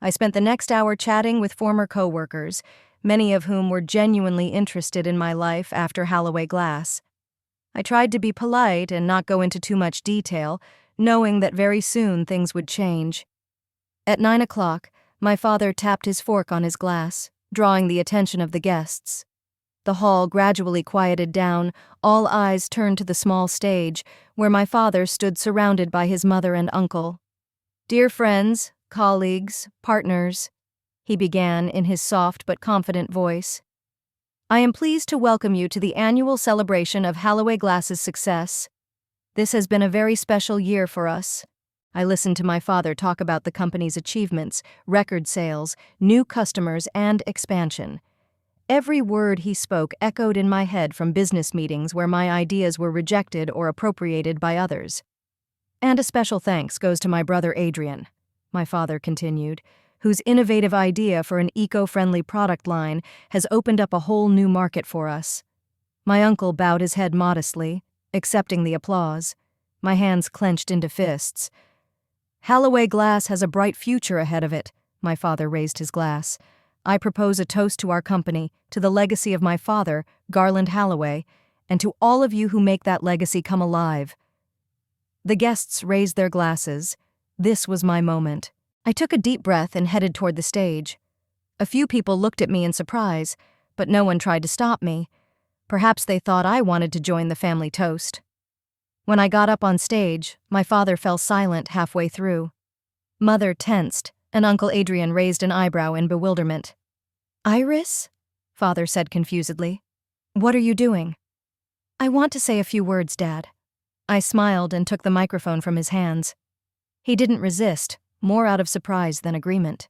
I spent the next hour chatting with former co-workers, many of whom were genuinely interested in my life after Holloway Glass. I tried to be polite and not go into too much detail, knowing that very soon things would change. At 9 o'clock, my father tapped his fork on his glass, drawing the attention of the guests. The hall gradually quieted down, all eyes turned to the small stage, where my father stood surrounded by his mother and uncle. "Dear friends, colleagues, partners," he began in his soft but confident voice. "I am pleased to welcome you to the annual celebration of Holloway Glass's success. This has been a very special year for us." I listened to my father talk about the company's achievements, record sales, new customers, and expansion. Every word he spoke echoed in my head from business meetings where my ideas were rejected or appropriated by others. "And a special thanks goes to my brother Adrian," my father continued, "whose innovative idea for an eco-friendly product line has opened up a whole new market for us." My uncle bowed his head modestly, accepting the applause. My hands clenched into fists. "Holloway Glass has a bright future ahead of it," my father raised his glass. "I propose a toast to our company, to the legacy of my father, Garland Holloway, and to all of you who make that legacy come alive." The guests raised their glasses. This was my moment. I took a deep breath and headed toward the stage. A few people looked at me in surprise, but no one tried to stop me. Perhaps they thought I wanted to join the family toast. When I got up on stage, my father fell silent halfway through. Mother tensed, and Uncle Adrian raised an eyebrow in bewilderment. "Iris?" Father said confusedly. "What are you doing?" "I want to say a few words, Dad." I smiled and took the microphone from his hands. He didn't resist, more out of surprise than agreement.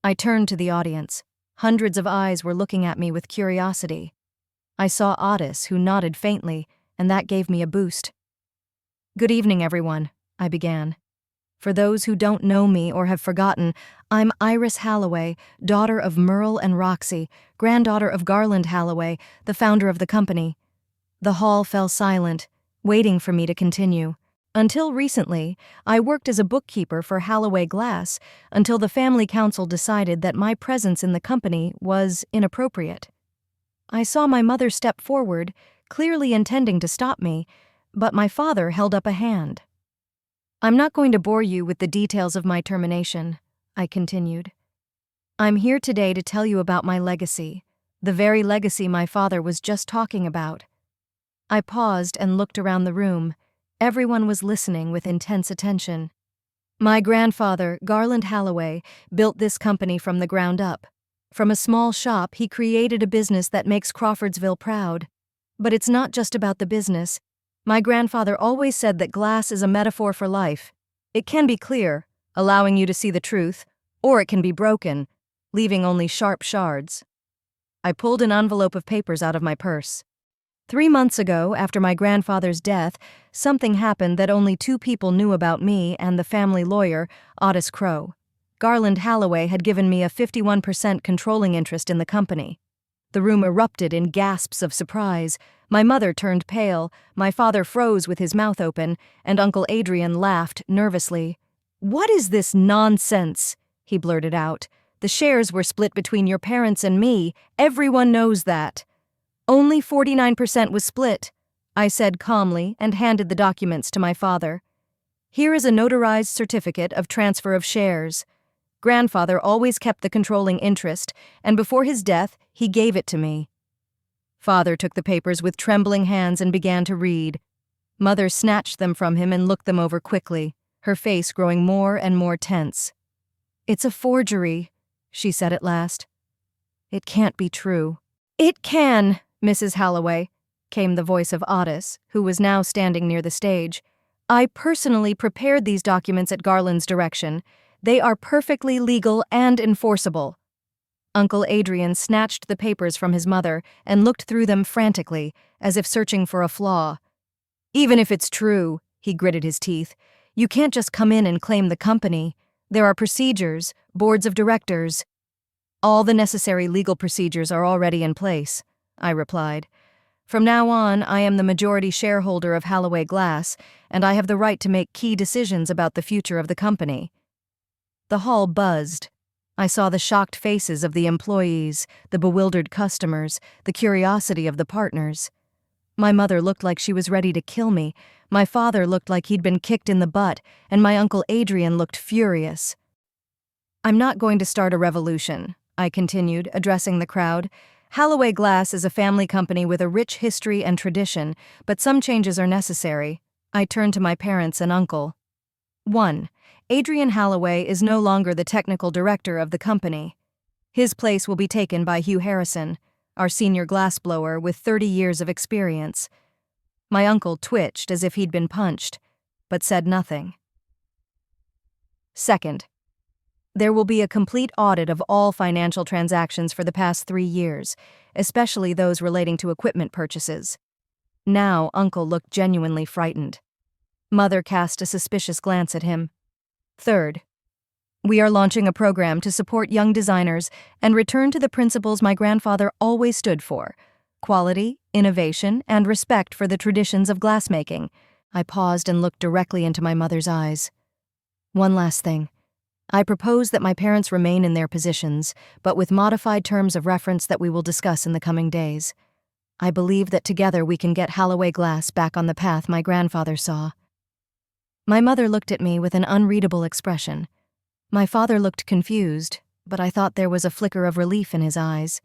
I turned to the audience. Hundreds of eyes were looking at me with curiosity. I saw Otis, who nodded faintly, and that gave me a boost. "Good evening, everyone," I began. "For those who don't know me or have forgotten, I'm Iris Holloway, daughter of Merle and Roxy, granddaughter of Garland Holloway, the founder of the company." The hall fell silent, waiting for me to continue. Until recently, I worked as a bookkeeper for Holloway Glass until the family council decided that my presence in the company was inappropriate. I saw my mother step forward, clearly intending to stop me, but my father held up a hand. "I'm not going to bore you with the details of my termination," I continued. "I'm here today to tell you about my legacy, the very legacy my father was just talking about." I paused and looked around the room. Everyone was listening with intense attention. My grandfather, Garland Halloway, built this company from the ground up. From a small shop, he created a business that makes Crawfordsville proud. But it's not just about the business. My grandfather always said that glass is a metaphor for life. It can be clear, allowing you to see the truth, or it can be broken, leaving only sharp shards. I pulled an envelope of papers out of my purse. 3 months ago, after my grandfather's death, something happened that only 2 people knew about me and the family lawyer, Otis Crow. Garland Halloway had given me a 51% controlling interest in the company. The room erupted in gasps of surprise. My mother turned pale, my father froze with his mouth open, and Uncle Adrian laughed nervously. "What is this nonsense?" he blurted out. "The shares were split between your parents and me. Everyone knows that." "Only 49% was split," I said calmly and handed the documents to my father. "Here is a notarized certificate of transfer of shares. Grandfather always kept the controlling interest, and before his death, he gave it to me." Father took the papers with trembling hands and began to read. Mother snatched them from him and looked them over quickly, her face growing more and more tense. "It's a forgery," she said at last. "It can't be true." "It can, Mrs. Halloway," came the voice of Otis, who was now standing near the stage. "I personally prepared these documents at Garland's direction. They are perfectly legal and enforceable." Uncle Adrian snatched the papers from his mother and looked through them frantically, as if searching for a flaw. "Even if it's true," he gritted his teeth, "you can't just come in and claim the company. There are procedures, boards of directors." "All the necessary legal procedures are already in place," I replied. "From now on, I am the majority shareholder of Halloway Glass, and I have the right to make key decisions about the future of the company." The hall buzzed. I saw the shocked faces of the employees, the bewildered customers, the curiosity of the partners. My mother looked like she was ready to kill me, my father looked like he'd been kicked in the butt, and my Uncle Adrian looked furious. "I'm not going to start a revolution," I continued, addressing the crowd. "Halloway Glass is a family company with a rich history and tradition, but some changes are necessary." I turned to my parents and uncle. 1. Adrian Halloway is no longer the technical director of the company. His place will be taken by Hugh Harrison, our senior glassblower with 30 years of experience. My uncle twitched as if he'd been punched, but said nothing. 2. There will be a complete audit of all financial transactions for the past 3 years, especially those relating to equipment purchases. Now, Uncle looked genuinely frightened. Mother cast a suspicious glance at him. 3. We are launching a program to support young designers and return to the principles my grandfather always stood for: quality, innovation, and respect for the traditions of glassmaking. I paused and looked directly into my mother's eyes. "One last thing. I propose that my parents remain in their positions, but with modified terms of reference that we will discuss in the coming days. I believe that together we can get Halloway Glass back on the path my grandfather saw." My mother looked at me with an unreadable expression. My father looked confused, but I thought there was a flicker of relief in his eyes.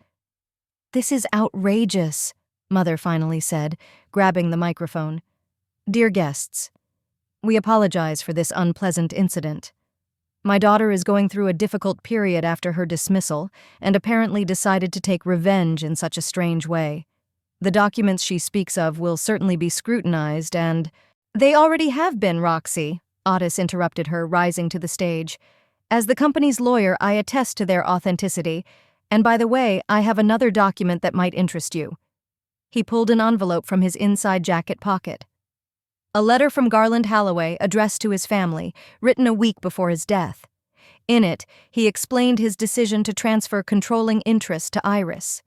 "This is outrageous," Mother finally said, grabbing the microphone. "Dear guests, we apologize for this unpleasant incident. My daughter is going through a difficult period after her dismissal and apparently decided to take revenge in such a strange way. The documents she speaks of will certainly be scrutinized and—" "They already have been, Roxy," Otis interrupted her, rising to the stage. "As the company's lawyer, I attest to their authenticity, and by the way, I have another document that might interest you." He pulled an envelope from his inside jacket pocket. "A letter from Garland Halloway addressed to his family, written a week before his death. In it, he explained his decision to transfer controlling interest to Iris."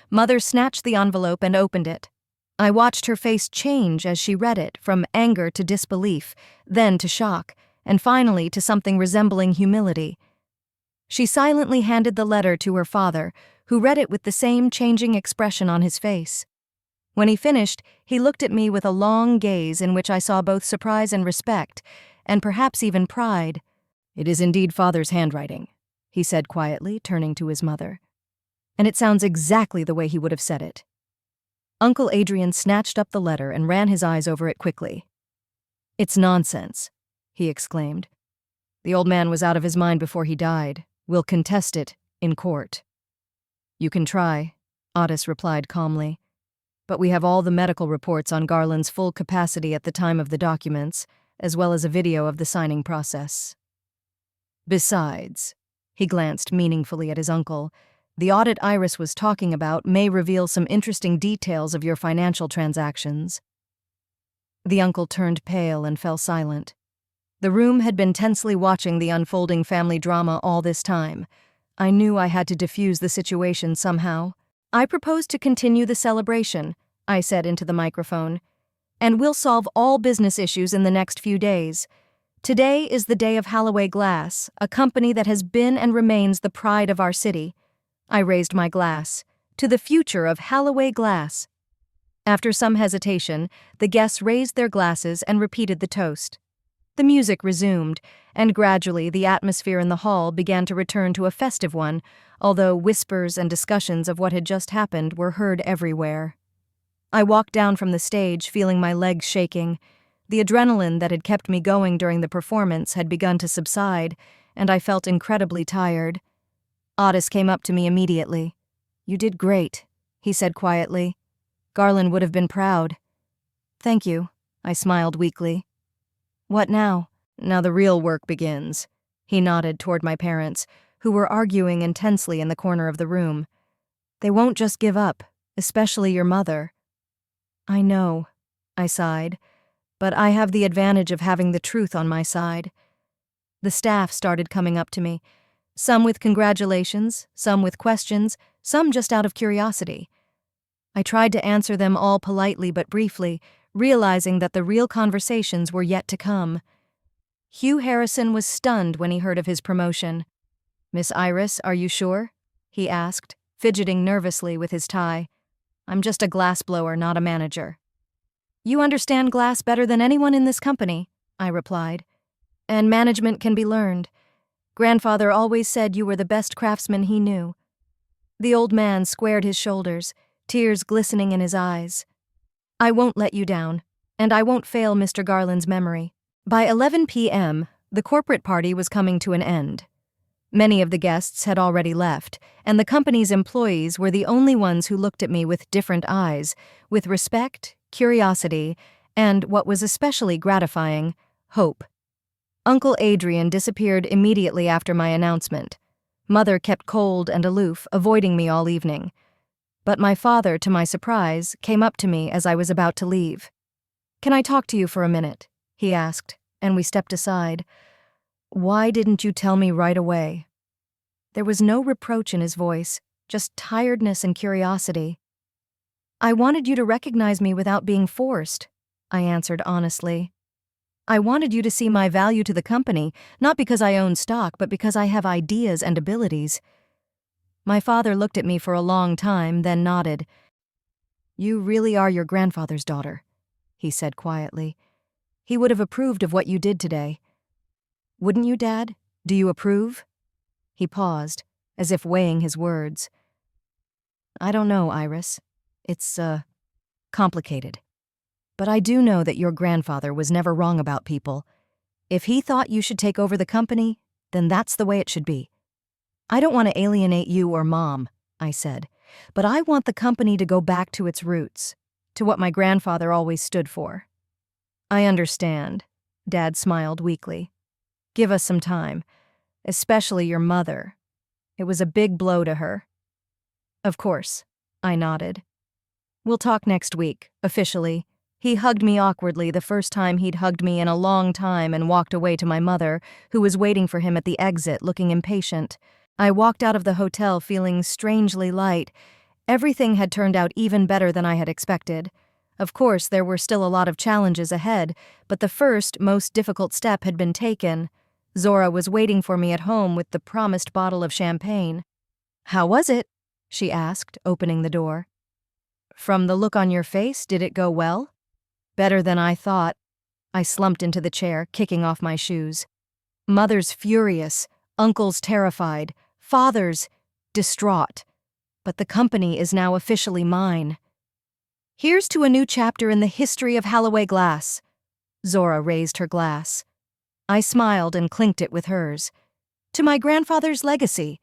Mother snatched the envelope and opened it. I watched her face change as she read it, from anger to disbelief, then to shock, and finally to something resembling humility. She silently handed the letter to her father, who read it with the same changing expression on his face. When he finished, he looked at me with a long gaze in which I saw both surprise and respect, and perhaps even pride. "It is indeed Father's handwriting," he said quietly, turning to his mother. "And it sounds exactly the way he would have said it." Uncle Adrian snatched up the letter and ran his eyes over it quickly. "It's nonsense," he exclaimed. "The old man was out of his mind before he died. We'll contest it in court." "You can try," Otis replied calmly. "But we have all the medical reports on Garland's full capacity at the time of the documents, as well as a video of the signing process. Besides," he glanced meaningfully at his uncle, "the audit Iris was talking about may reveal some interesting details of your financial transactions." The uncle turned pale and fell silent. The room had been tensely watching the unfolding family drama all this time. I knew I had to defuse the situation somehow. "I propose to continue the celebration," I said into the microphone, "and we'll solve all business issues in the next few days. Today is the day of Holloway Glass, a company that has been and remains the pride of our city." I raised my glass. "To the future of Holloway Glass." After some hesitation, the guests raised their glasses and repeated the toast. The music resumed, and gradually the atmosphere in the hall began to return to a festive one, although whispers and discussions of what had just happened were heard everywhere. I walked down from the stage, feeling my legs shaking. The adrenaline that had kept me going during the performance had begun to subside, and I felt incredibly tired. Otis came up to me immediately. "You did great," he said quietly. "Garland would have been proud." "Thank you," I smiled weakly. "What now?" "Now the real work begins." He nodded toward my parents, who were arguing intensely in the corner of the room. "They won't just give up, especially your mother." "I know," I sighed, "but I have the advantage of having the truth on my side." The staff started coming up to me, some with congratulations, some with questions, some just out of curiosity. I tried to answer them all politely but briefly, realizing that the real conversations were yet to come. Hugh Harrison was stunned when he heard of his promotion. "Miss Iris, are you sure?" he asked, fidgeting nervously with his tie. "I'm just a glassblower, not a manager." "You understand glass better than anyone in this company," I replied. "And management can be learned. Grandfather always said you were the best craftsman he knew." The old man squared his shoulders, tears glistening in his eyes. "I won't let you down, and I won't fail Mr. Garland's memory." By 11 p.m., the corporate party was coming to an end. Many of the guests had already left, and the company's employees were the only ones who looked at me with different eyes, with respect, curiosity, and, what was especially gratifying, hope. Uncle Adrian disappeared immediately after my announcement. Mother kept cold and aloof, avoiding me all evening. But my father, to my surprise, came up to me as I was about to leave. "Can I talk to you for a minute?" he asked, and we stepped aside. "Why didn't you tell me right away?" There was no reproach in his voice, just tiredness and curiosity. "I wanted you to recognize me without being forced," I answered honestly. "I wanted you to see my value to the company, not because I own stock, but because I have ideas and abilities." My father looked at me for a long time, then nodded. "You really are your grandfather's daughter," he said quietly. "He would have approved of what you did today." "Wouldn't you, Dad? Do you approve?" He paused, as if weighing his words. "I don't know, Iris. It's, complicated. But I do know that your grandfather was never wrong about people. If he thought you should take over the company, then that's the way it should be. I don't want to alienate you or Mom," I said, "but I want the company to go back to its roots, to what my grandfather always stood for." "I understand," Dad smiled weakly. "Give us some time, especially your mother. It was a big blow to her." "Of course," I nodded. "We'll talk next week, officially." He hugged me awkwardly, the first time he'd hugged me in a long time, and walked away to my mother, who was waiting for him at the exit, looking impatient. I walked out of the hotel feeling strangely light. Everything had turned out even better than I had expected. Of course, there were still a lot of challenges ahead, but the first, most difficult step had been taken. Zora was waiting for me at home with the promised bottle of champagne. "How was it?" she asked, opening the door. "From the look on your face, did it go well?" "Better than I thought." I slumped into the chair, kicking off my shoes. Mother's furious, Uncle's terrified, Father's distraught. But the company is now officially mine. Here's to a new chapter in the history of Holloway glass. Zora raised her glass. I smiled and clinked it with hers. To my grandfather's legacy,